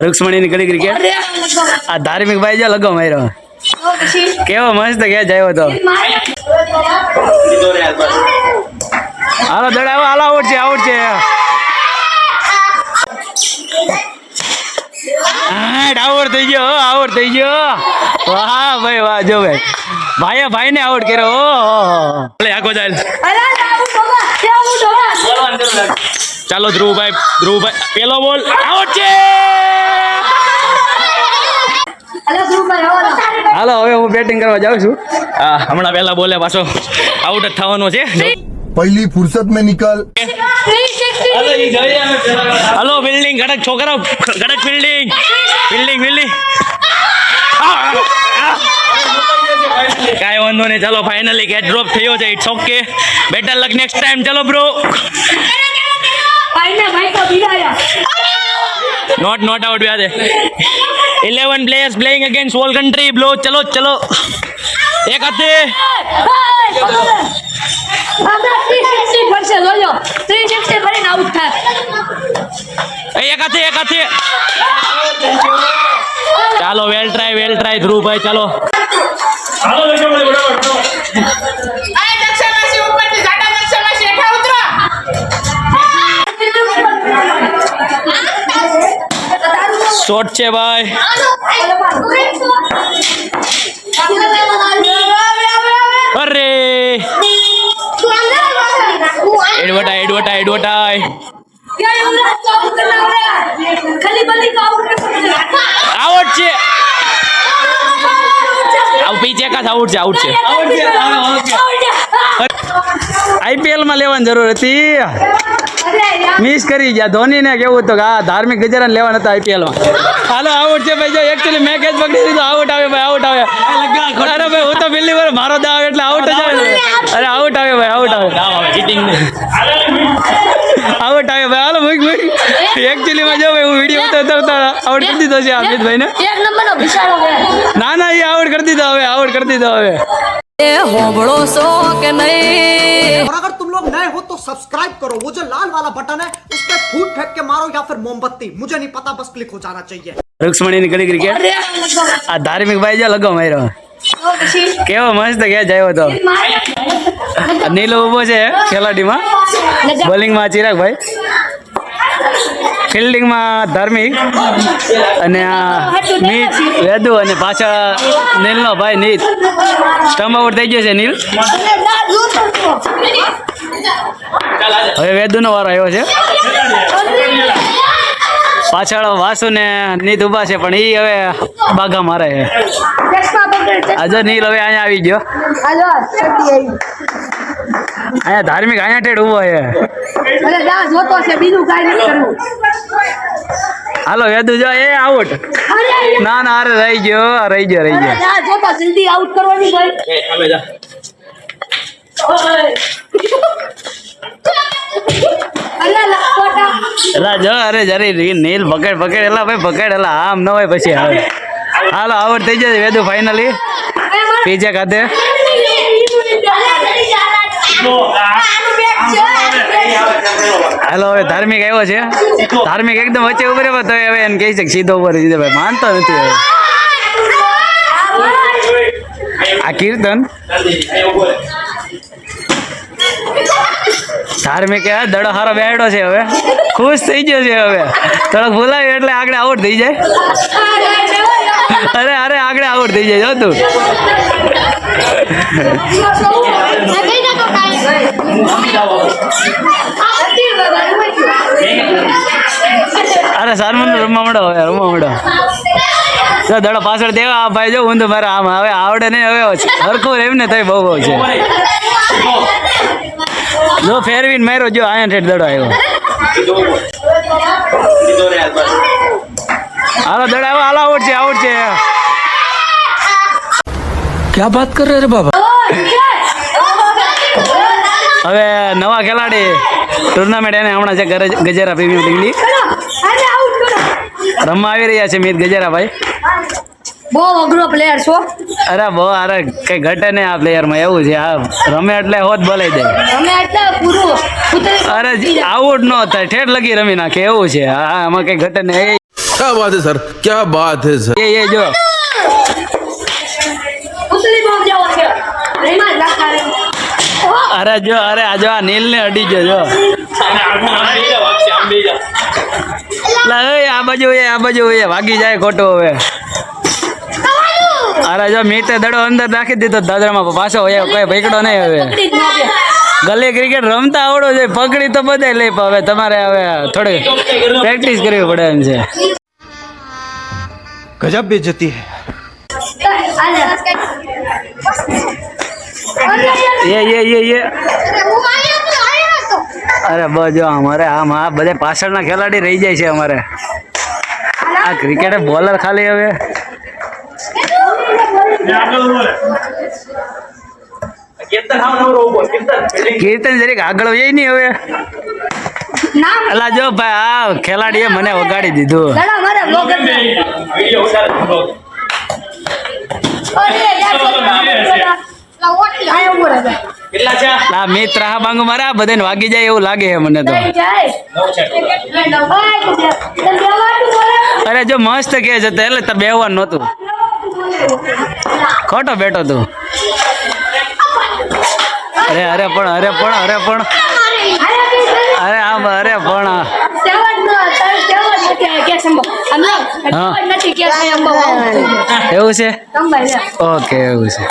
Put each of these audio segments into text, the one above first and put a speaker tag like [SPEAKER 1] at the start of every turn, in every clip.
[SPEAKER 1] रुक्समणी निकली क्रिकेट आ धार्मिक भाई जो लगो मारो केवो मस्त क्या जायो तो हालो दड़ावा हालो आउट छे आउट થઈ ગયો वाह भाई वाह जो भाई भाई ने आउट करो ले आगो जाल ચાલો ધ્રુવભાઈ પેલો બોલ આઉટ છે હાલો હવે હું બેટિંગ કરવા જાઉં છું હમણાં પહેલા બોલે પાછો આઉટ જ થવાનો છે
[SPEAKER 2] पहली फुर्सत में निकल
[SPEAKER 1] हेलो बिल्डिंग गड़क छोकरा गड़क बिल्डिंग काय वांधो नहीं चलो फाइनली गेट ड्रॉप थयो છે it's okay better luck next time चलो ब्रो नॉट आउट याद है 11 players playing against whole country bro चलो एक हाथे एक हाथे ચાલો વેલ ટ્રાય ધ્રુવ ભાઈ ચાલો શોટ છે ભાઈ અરે એડવટાઈ आउट છે આવ પીછે કા આઉટ છે આઈપીએલ માં લેવાની જરૂર હતી મિસ કરી ગયા ધોની ને કેવું તો આ ધાર્મિક ગજરાને લેવાના હતા આઈપીએલ માં હાલો આઉટ છે ભાઈ જો એકચ્યુઅલી મેં કેચ પકડી દીધો આઉટ આવે અરે ભાઈ હું તો પહેલી વાર મારો દાવ એટલે આઉટ જ આવે અરે આઉટ આવે ભાઈ આઉટ આવે ચીટિંગ આઉટ આવે ભાઈ હાલો મૂક એકચ્યુઅલી માં જો ભાઈ હું વિડીયો ઉતારતા આઉટ કરી દીધો છે અમિત ભાઈ ને એક નંબર નો બિચારો ના એ આઉટ કરી દીધો હવે
[SPEAKER 3] होबड़ो सो के नहीं।
[SPEAKER 4] और अगर तुम लोग नए हो तो सब्सक्राइब करो, वो जो लाल वाला बटन है उस पर फूट फेंक के मारो या फिर मोमबत्ती, मुझे नहीं पता, बस क्लिक हो जाना चाहिए।
[SPEAKER 1] रुक्समणी निकली क्रिकेट आ धार्मिक भाई जो लगो मारो केवो मस्त क्या जायो तो नीलो उभो છે ખેલાડી માં બોલિંગ માં ચિરાગ ભાઈ ફિલ્ડિંગ માં ધાર્મિક અને આ નીત વેદુ અને પાછા નીલનો ભાઈ નીત સ્ટમ્પ આઉટ થઈ ગયો છે નીલ હવે વેદુનો વારો આવ્યો છે પાછળ વાસુ ને નીત ઉભા છે પણ ઈ હવે બાગા મારે છે આજે નીલ હવે અહીંયા આવી ગયો અહીંયા ધાર્મિક અહીંયા ટેડ ઉભો છે હાલો વેદુ જો એ આઉટ ના અરે રહી ગયો
[SPEAKER 3] જલ્દી આઉટ કરવાની ભાઈ
[SPEAKER 1] એલા જો અરે જરી નીલ પકડ એલા ભાઈ પકડ એલા આમ ન હોય પછી હવે હાલો આઉટ થઈ જશે વેદુ ફાઇનલી પીછે ખાતે હાલો હવે ધાર્મિક આવ્યો છે ધાર્મિક એકદમ વચ્ચે ઉભો રહ્યો તો હવે એને કહી શકે સીધો ઉભો રહી ભાઈ માનતો નથી હવે આ કીર્તન ધાર્મિક દડો હારો બેડો છે હવે ખુશ થઈ ગયો છે હવે થોડોક ભૂલાવ્યો એટલે આગળ આઉટ થઈ જાય અરે આગળ આઉટ થઈ જાય જો તું અરે સારમન રમવા મળો તો દડો પાછળ દેવા આ ભાઈ જો ઊંધું મારે આમ હવે આવડે નહીં હવે હરખું રેમ ને તોય બહુ છે જો ફેરવીને માર્યો જો અહીંયા ઠેઠ દડો આવ્યો હાલો દડો આવ્યો હાલો આઉટ છે
[SPEAKER 5] क्या बात कर रहे रे बाबा
[SPEAKER 1] હવે નવા ખેલાડી ટુર્નામેન્ટ એને હમણાં છે ગજેરા પ્રીમિયર લીગની રમવા આવી રહ્યા છે મિત ગજેરાભાઈ
[SPEAKER 3] બહુ અઘરો પ્લેયર છો
[SPEAKER 1] અરે કઈ ઘટે નહીં આ પ્લેયર માં એવું છે આ રમે એટલે હોત બોલાઈ દે
[SPEAKER 3] અમે એટલે પૂરું
[SPEAKER 1] અરે આઉટ નો થાય ઠેઠ લગી રમી નાખે એવું છે આમાં કઈ ઘટે નહીં
[SPEAKER 5] क्या बात है सर, क्या बात है सर।
[SPEAKER 1] એ જો
[SPEAKER 3] ઉતરી બહુ જાવ છે રેમાં લાખા રે
[SPEAKER 1] અરે જો અરે આ જો આ નીલ ને અડી ગયો જો લા એ આ બાજુ એ ભાગી જાય ખોટો હવે અરે જો મીતે દડો અંદર નાખી દીધો દાદરામાં પાછો હોય કોઈ ભેગડો નહીં હવે
[SPEAKER 3] પકડી જ ના દે
[SPEAKER 1] ગલી ક્રિકેટ રમતા આવડો છે પકડી તો બધાય લઈ પણ હવે તમારે હવે થોડી પ્રેક્ટિસ કરવી પડે એમ છે
[SPEAKER 6] गजब बेइज्जती है।
[SPEAKER 1] ये અરે બજો અમારે આમ આ બધા પાછળના ખેલાડી રહી જાય છે અમારે આ ક્રિકેટ બોલર ખાલી હવે કીર્તન જરીક આગળ હોય નહીં હવે
[SPEAKER 3] નામ
[SPEAKER 1] અલા જો ભાઈ આ ખેલાડીએ મને વગાડી દીધું
[SPEAKER 3] લડા મારે બ્લોગર ને અરે યાર આયો બોલ હવે
[SPEAKER 1] આ મિત્ર આ બાંગુ મારા બધાને વાગી જાય એવું લાગે છે મને તો અરે જો મસ્ત કે છે એટલે તાર બેહવાનું નહોતું ખોટો બેઠો તું અરે પણ અરે આમ અરે પણ એવું છે ઓકે એવું છે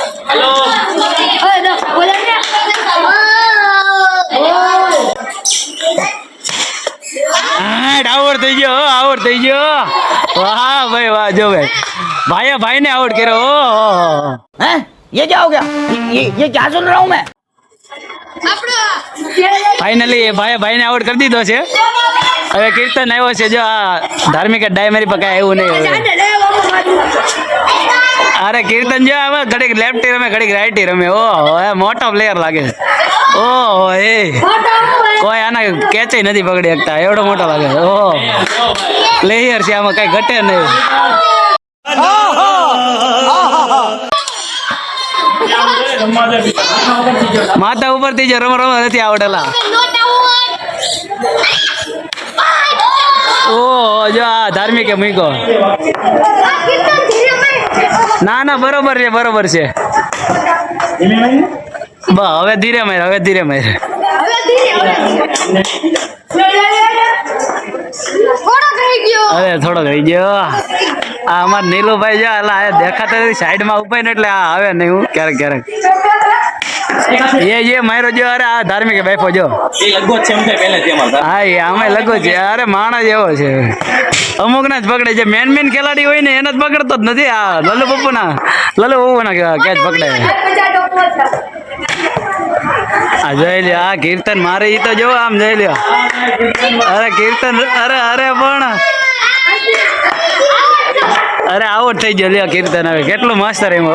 [SPEAKER 1] આઉટ થઈ ગયો વાહ ભાઈ વાહ જો ભાઈ ભાઈ ને આઉટ કર્યો ઓહો
[SPEAKER 7] हैं ये क्या हो गया ये क्या सुन रहा हूँ मैं।
[SPEAKER 1] ફાઇનલી ભાઈ ને આઉટ કરી દીધો છે હવે કીર્તન આવ્યો છે જો આ ધાર્મિક ડાયમરી પકાય એવું નહીં હવે અરે કીર્તન જો હવે ઘડીક લેફ્ટી રમે ઘડીક રાઈટી રમે ઓહો એ મોટો પ્લેયર લાગે ઓહો એ કોઈ આના કેચ નથી પકડી શકતા એવડો મોટો લાગે ઓહો પ્લેયર છે આમાં કઈ ઘટે નહીં માથા ઉપરથી જ રમવા નથી આવડેલા ઓહો જો આ ધાર્મિકે મૂક્યો ના બરોબર છે હવે ધીરે માર અરે થોડો રહી ગયો આ અમાર નીલુભાઈ જો એલા દેખાતા સાઈડમાં ઉપાય ને એટલે આ આવે નહીં હું ક્યારેક એ મારો જો અરે આ ધાર્મિક બાઈફો જો હા એ આમે લગો છે અરે માણસ એવો છે અમુક ના જ પકડે છે મેન ખેલાડી હોય ને એને જ પકડતો જ નથી આ લલ્લુ પપ્પુના કેચ પકડે આ જોઈ લ્યો આ કીર્તન મારે ઈ તો જો આમ જોઈ લ્યો અરે કીર્તન અરે પણ અરે આઉટ થઈ ગયો લ્યો કીર્તન હવે કેટલું મસ્ત રહીમ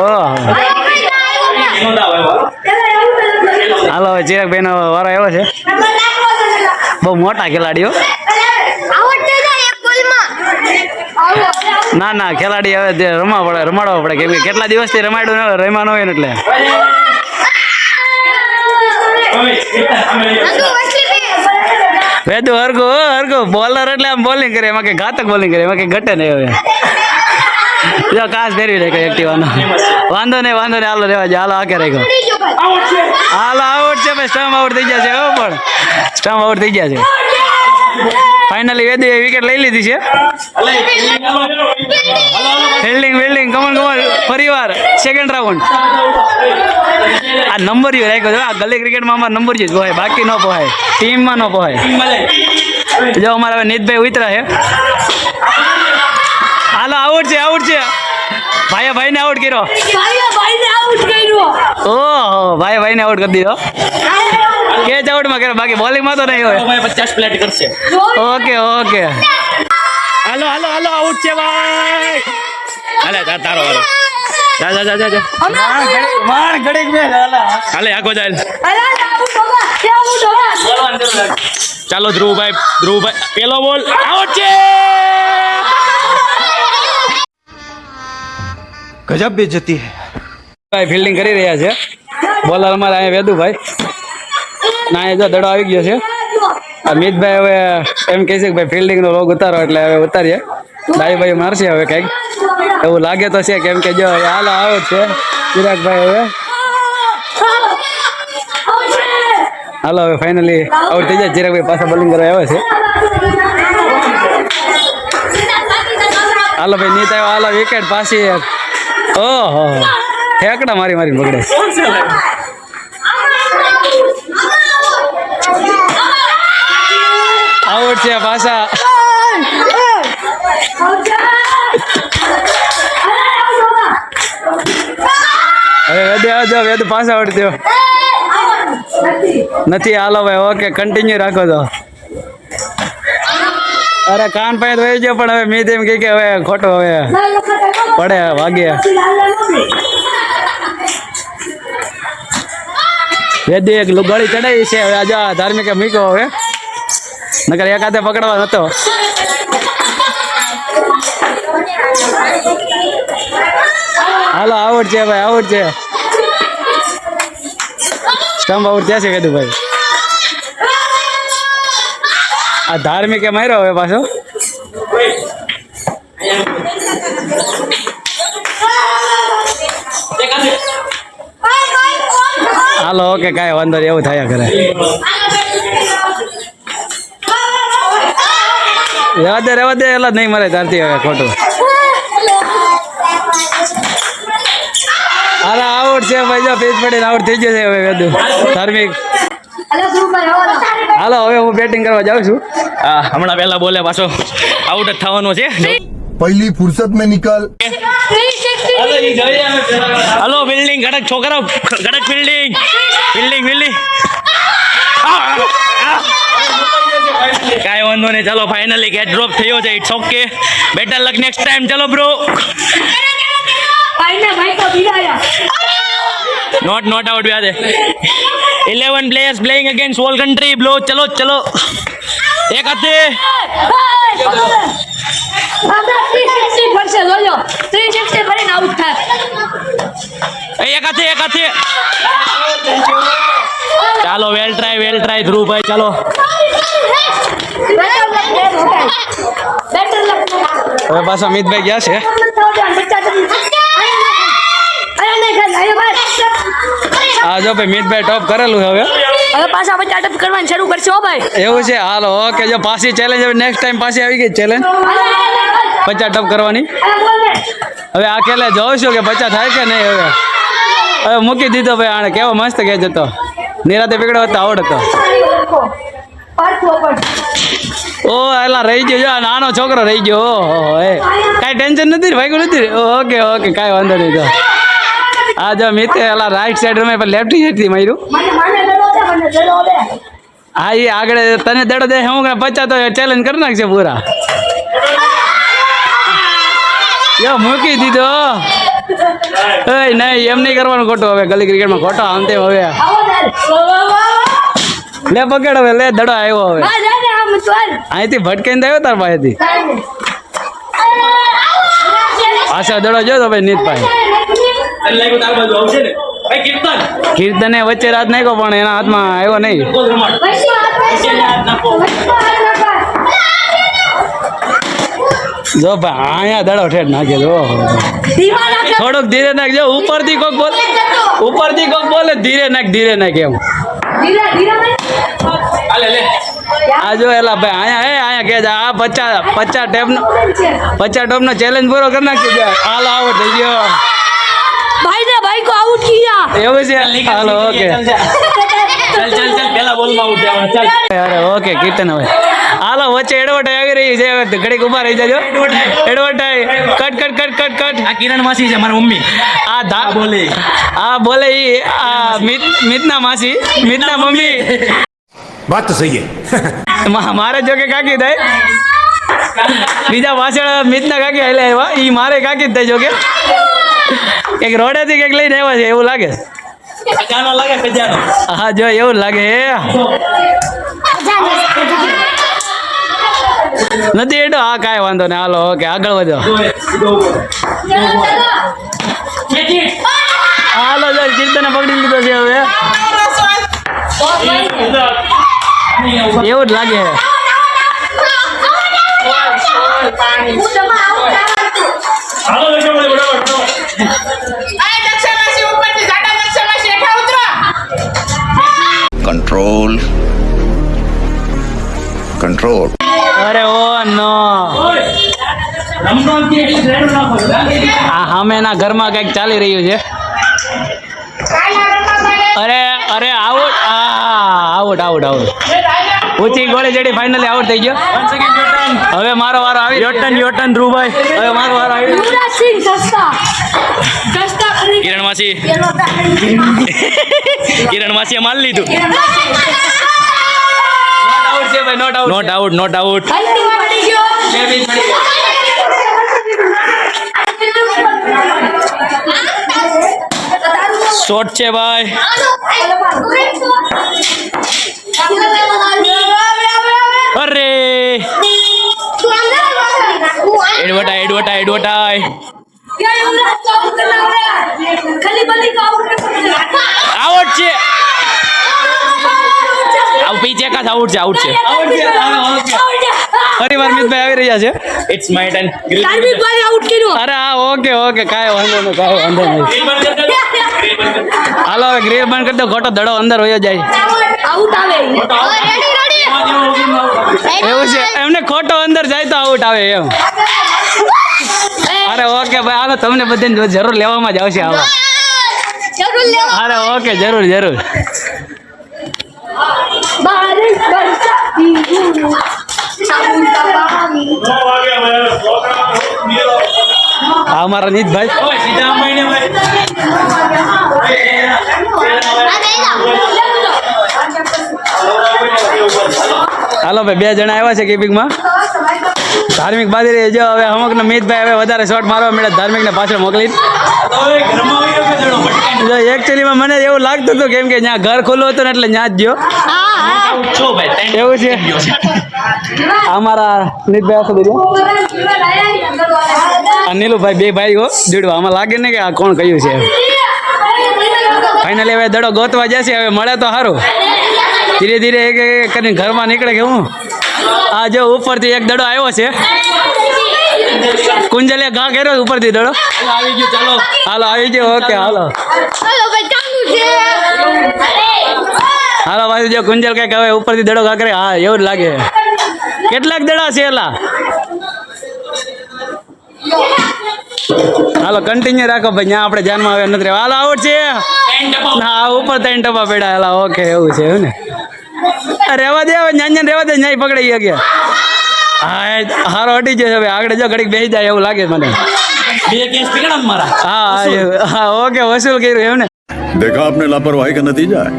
[SPEAKER 1] હાલો હવે ચિરાગભાઈ નો વારો આવ્યો છે બહુ મોટા ખેલાડીઓ ના ખેલાડી હવે રમાડવા પડે કેમ કે કેટલા દિવસથી રમાડ્યું હોય ને એટલે વેદુ હરગો બોલર એટલે આમ બોલિંગ કરે એમાં કઈ ઘાતક બોલિંગ કરે એમાં કઈ ઘટે નહીં હવે જો કાસ ફેરવી લે કઈ એક્ટિવાનો વાંધો નહીં હાલો રેવા હાલો આકે રાખ્યો હાલો આઉટ છે ભાઈ સ્ટમ્પ આઉટ થઈ ગયા છે પણ સ્ટમ્પ આઉટ થઈ ગયા છે ફાઇનલી વેદુ એ વિકેટ લઈ લીધી છે ફિલ્ડિંગ કમન ફરીવાર સેકન્ડ રાઉન્ડ આ નંબર યુ રાખ્યો છે આ ગલી ક્રિકેટમાં અમારે નંબર જ પોહાય બાકી ન પોહાય ટીમમાં ન પોહાય જો અમારે હવે નીતભાઈ ઉતરા છે હાલો આઉટ છે ભાઈને આઉટ કર્યો ઓહો ભાઈને આઉટ કરી દીધો કેચ આઉટમાં કર્યો બાકી બોલિંગમાં તો નહીં હોય 50 પ્લેટ કરશે ઓકે હાલો આઉટ છે ભાઈ હાલે તારો વારો જા માર ઘડીક મે હાલે આખો જાય ચાલો ધ્રુવભાઈ પેલો બોલ આઉટ છે
[SPEAKER 6] गजब बेइज्जती है।
[SPEAKER 1] ભાઈ ફિલ્ડિંગ કરી રહ્યા છે બોલર અમારે અહીંયા વેદુભાઈ ના એ જો દડો આવી ગયો છે અમિતભાઈ હવે એમ કહે છે કે ભાઈ ફિલ્ડિંગનો લોગ ઉતારો એટલે હવે ઉતારીએ દાઈ ભાઈ મારશે હવે કંઈક એવું લાગે તો છે, કેમ કે જો હાલો આવે છે ચિરાગભાઈ હવે હાલો હવે ફાઇનલી આઉટ થઈ જાય. ચિરાગભાઈ પાછા બોલિંગ કરવા આવે છે. હાલો ભાઈ નીત આવ્યો. હાલો વિકેટ પાછી. ઓહો ઠેકડા મારી મારી પકડે. આઉટ છે પાછા. હવે વેદ આવજો. વેદ પાછા આઉટ થયો નથી. હાલો ભાઈ ઓકે કન્ટિન્યુ રાખો તો. અરે કાન પાસે વહી ગયો પણ હવે મેં તેમ કહી કે હવે ખોટો હવે પડે વાગે. વેદ એક ગળી ચડાવી છે. હવે આજે ધાર્મિકે મૂક્યો હવે નકર એક હાથે પકડવા નતો. હાલો આઉટ છે ભાઈ આઉટ છે. સ્ટમ્પ આઉટ થયા છે કીધું ભાઈ. આ ધાર્મિકે માર્યો હવે પાછો. હાલો ઓકે કાંઈ વાંધો નહીં એવું થયા કરે. રેવા દે એલા નહીં મરે તારથી હવે ખોટું. હાલો આઉટ છે ભાઈ. જો પીચ પડીને આઉટ થઈ ગયો છે હવે વેદુ ધાર્મિક. હાલો હવે હું બેટિંગ કરવા જાઉં છું. હમણાં પહેલા બોલે પાછો આઉટ જ થવાનો છે.
[SPEAKER 2] पहली फुर्सत में निकल.
[SPEAKER 1] હલો ફિલ્ડિંગ કડક છોકરા કડક ફિલ્ડિંગ ફિલ્ડિંગ ફિલ્ડિંગ. કાંઈ વાંધો નહીં. ચાલો ફાઇનલી ગેટ ડ્રોપ થયો છે. It's okay. Better luck next time. ચલો બ્રો. नॉट आउट याद है. 11 players playing against whole country bro. चलो चलो एक हाथे. एक हाथे. ચાલો વેલ ટ્રાય ધ્રુવ ભાઈ. ચાલો હવે પાછા અમિતભાઈ ગયા છે. હા જો ભાઈ મિતભાઈ ટોપ કરેલું છે.
[SPEAKER 3] હવે પાછા આપણે ચાર્ટઅપ કરવાનું શરૂ કરશે હો ભાઈ.
[SPEAKER 1] એવું છે. Hello okay. જો પાછી ચેલેન્જ હવે નેક્સ્ટ ટાઈમ પાછી આવી ગઈ ચેલેન્જ 50 ટપ કરવાની. હવે આ ખેલે જોઈશું કે 50 થાય કે નહીં. હવે મૂકી દીધો ભાઈ. આણે કેવો મસ્ત કેચ હતો. નિરાતે પકડ્યો હતો આવડ હતો. ઓ એલા રહી ગયો. જો નાનો છોકરો રહી ગયો. ઓહો એ કાંઈ ટેન્શન નથી ભાઈ નથી. ઓકે ઓકે કાંઈ વાંધો નહીં. તો આ જો મિત એલા રાઈટ સાઈડ રમે પણ લેફ્ટ સાઈડથી માર્યું. હા એ આગળ તને દડો દે. હું 50 તો ચેલેન્જ કરી નાખશે પૂરા. યો મૂકી દીધો. નહીં એમ નહીં કરવાનું ખોટું. હવે ગલી ક્રિકેટમાં ખોટો આમ તેમ. હવે લે પકડ. હવે લે દડો આવ્યો. હવે અહીંથી ભટકાઈને આવ્યો તાર પાસેથી. પાછા દડો જો તો ભાઈ નીતભાઈ. કીર્તને વચ્ચે રાત નાખ્યો પણ એના હાથમાં આવ્યો નહીં. જો ભાઈ અહીંયા દડો ઠેઠ નાખે. થોડુંક ધીરે નાખજો. ઉપરથી કોક બોલે ધીરે નાખ એમ. આ જો એલા ભાઈ અહીંયા કે આ 50 ટોપનો ચેલેન્જ પૂરો કરી નાખજો. હાલો આઉટ થઈ ગયો.
[SPEAKER 3] भाई को आउट किया.
[SPEAKER 1] એવું છે. Hello okay.
[SPEAKER 8] चल पहला बॉल में आउट जाओ. चल
[SPEAKER 1] અરે ઓકે કીર્તન. હવે હાલો વચ્ચે એડવર્ટાઈ આવી રહી છે. હવે ઘડીક ઉભા રહી જાજો. એડવર્ટાઈ કટ.
[SPEAKER 8] આ કિરણ માસી છે મારી મમ્મી.
[SPEAKER 1] આ બોલે ઈ આ મિતના માસી મિતના મમ્મી.
[SPEAKER 6] बात तो सही है.
[SPEAKER 1] મારે જો કે કાકી થાય. બીજા પાછળ મિતના કાકી હાલે આવ્યા. ઈ મારે કાકી જ થાય. જો કે એક રોડેથી કંઈક લઈને આવ્યા છે એવું લાગે.
[SPEAKER 8] ખજાનો લાગે ખજાનો.
[SPEAKER 1] હા જો એવું લાગે. નથી એટો. હા કાંઈ વાંધો નહીં. હાલો ઓકે આગળ વધો. હાલો જો કીર્તને પકડી લીધો છે. હવે એવું જ લાગે.
[SPEAKER 8] હાલો લખો ભાઈ બરાબર
[SPEAKER 5] कंट्रोल कंट्रोल
[SPEAKER 1] અરે ઓ નો
[SPEAKER 8] રમવાનું કે એટલી રેડો નાખો
[SPEAKER 1] આ સામેના ઘરમાં કંઈક ચાલી રહ્યું છે અરે અરે આઉટ આઉટ આઉટ આઉટ ઊંચી ગોળી જડી ફાઇનલી આઉટ થઈ ગયો હવે મારો વારો આવી યોટન ધ્રુવભાઈ હવે મારો વારો આવી
[SPEAKER 3] યુવરાજ સિંહ સસ્તા ખરીદ
[SPEAKER 8] કિરણ માસી કિરણ માસીએ માલ લીધું
[SPEAKER 1] આઉટ છે ભાઈ નોટ આઉટ
[SPEAKER 8] નોટ આઉટ
[SPEAKER 3] હલ્દી પડી ગયો
[SPEAKER 8] શોર્ટ છે ભાઈ અરે એડવટાઈ આઉટ છે આઉટ પીછે કા આઉટ છે
[SPEAKER 1] ફરીવાર મિતભાઈ આવી રહ્યા છે
[SPEAKER 8] ઇટ્સ માય ટર્ન
[SPEAKER 3] ધાર્મિક ભાઈ આઉટ કર્યો
[SPEAKER 1] અરે હા ઓકે કાંઈ વાંધો નહીં હાલો હવે ગ્રે બંધ કરી દો ખોટો દડો અંદર હોયો જાય
[SPEAKER 3] આઉટ આવે
[SPEAKER 1] એવું છે એમને ખોટો અંદર જાય તો આઉટ આવે એમ અરે ઓકે ભાઈ હાલો તમને બધાને જરૂર લેવામાં જ આવશે આવા અરે ઓકે જરૂર
[SPEAKER 3] બારિશ બરસાતી
[SPEAKER 1] આ અમારા નીતભાઈ હાલો ભાઈ 2 જણા આવ્યા છે કીપિંગમાં ધાર્મિક બાંધી રહી જો હવે અમુકને મિતભાઈ હવે વધારે શોટ મારવા મળે ધાર્મિકને પાછળ મોકલી જો એકચ્યુઅલીમાં મને એવું લાગતું હતું કેમ કે ત્યાં ઘર ખુલ્લું હતું ને એટલે ત્યાં જ ગયો એવું છે અમારા નીતભાઈ આસો દરિયા નીલુભાઈ 2 ભાઈ હો જોડવા આમાં લાગે ને કે આ કોણ કયું છે ફાઇનલી હવે દડો ગોતવા જશે હવે મળે તો સારું ધીરે ધીરે એક એક કરીને ઘરમાં નીકળે કે હું આ જો ઉપરથી એક દડો આવ્યો છે કુંજલે ઘા કર્યો ઉપરથી દડો આવી ગયો ચાલો હાલો આવી ગયો ઓકે હાલો ભાઈ જો કુંજલ કઈક હવે ઉપરથી દડો ઘા કરે હા એવું જ લાગે કેટલાક દડા છે એલા હાલો કન્ટિન્યુ રાખો ભાઈ ત્યાં આપણે ધ્યાનમાં આવે નથી હાલો આઉટ છે હા ઉપર 3 ટપા પડ્યા હાલા ઓકે એવું છે એવું ને રહેવા દે હવે ન્યાન રહેવા દે ન્યાય પકડાઈ ગયા હા હારો હટી જશે હવે આગળ જો ઘડીક બેસી જાય એવું લાગે મને
[SPEAKER 8] 2 કેસ પકડા મારા
[SPEAKER 1] હા ઓકે વસૂલ કર્યું એમ ને
[SPEAKER 5] देखा आपने लापरवाही का नतीजा है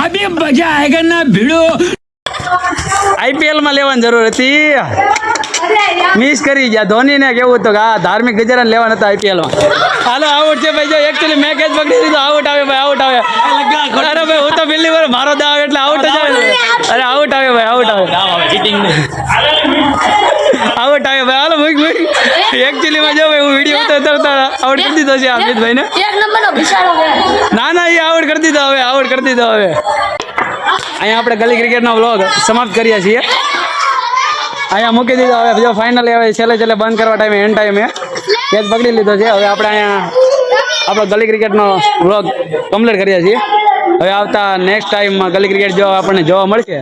[SPEAKER 1] અભી મજા આયેગા ના ભીડો આઈપીએલ માં લેવાની જરૂર હતી મિસ કરી ગયા ધોનીને કેવું હતું કે આ ધાર્મિક ગજરાને લેવાના હતા આઈપીએલ માં હાલો આઉટ છે ભાઈ જો એકચ્યુઅલી મેં કેચ પકડી દીધો આઉટ આવે ભાઈ આઉટ આવે અરે ભાઈ હું તો બિલ્લી વાર મારો દાવ એટલે આઉટ જ આવે અરે આઉટ આવે ભાઈ આઉટ આવે આઉટ આવે ભાઈ હાલો મૂક એકચ્યુઅલી માં જો ભાઈ હું વિડીયો ઉતારતા આઉટ કરી દીધો છે અમિતભાઈ ને
[SPEAKER 3] એક નંબરનો બિચારો
[SPEAKER 1] ના એ આઉટ કરી દીધો હવે અહીંયા આપણે ગલી ક્રિકેટનો વ્લોગ સમાપ્ત કરીએ છીએ અહીંયા મૂકી દીધો હવે જો ફાઇનલી હવે છેલ્લે બંધ કરવા ટાઈમે એન્ડ ટાઈમે કેચ પકડી લીધો છે હવે આપણે અહીંયા આપણો ગલી ક્રિકેટનો વ્લોગ કમ્પ્લીટ કરીએ છીએ હવે આવતા નેક્સ્ટ ટાઈમમાં ગલી ક્રિકેટ જો આપણને જોવા મળશે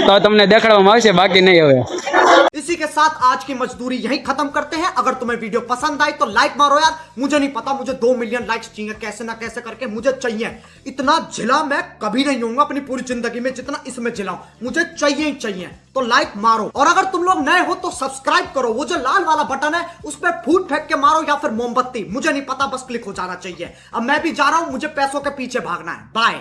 [SPEAKER 1] તો તમને દેખાડવામાં આવશે બાકી નહીં હવે
[SPEAKER 4] इसी के साथ आज की मजदूरी यहीं खत्म करते हैं। अगर तुम्हें वीडियो पसंद आई तो लाइक मारो यार, मुझे नहीं पता, मुझे 2 मिलियन लाइक्स चाहिए, कैसे ना कैसे करके मुझे चाहिए। इतना जिला मैं कभी नहीं होऊंगा अपनी पूरी जिंदगी में जितना इसमें जिलाऊं, मुझे चाहिए ही चाहिए। तो लाइक मारो, और अगर तुम लोग नए हो तो सब्सक्राइब करो, वो जो लाल वाला बटन है उस पर फूट फेंक के मारो या फिर मोमबत्ती, मुझे नहीं पता, बस क्लिक हो जाना चाहिए। अब मैं भी जा रहा हूं, मुझे पैसों के पीछे भागना है। बाय।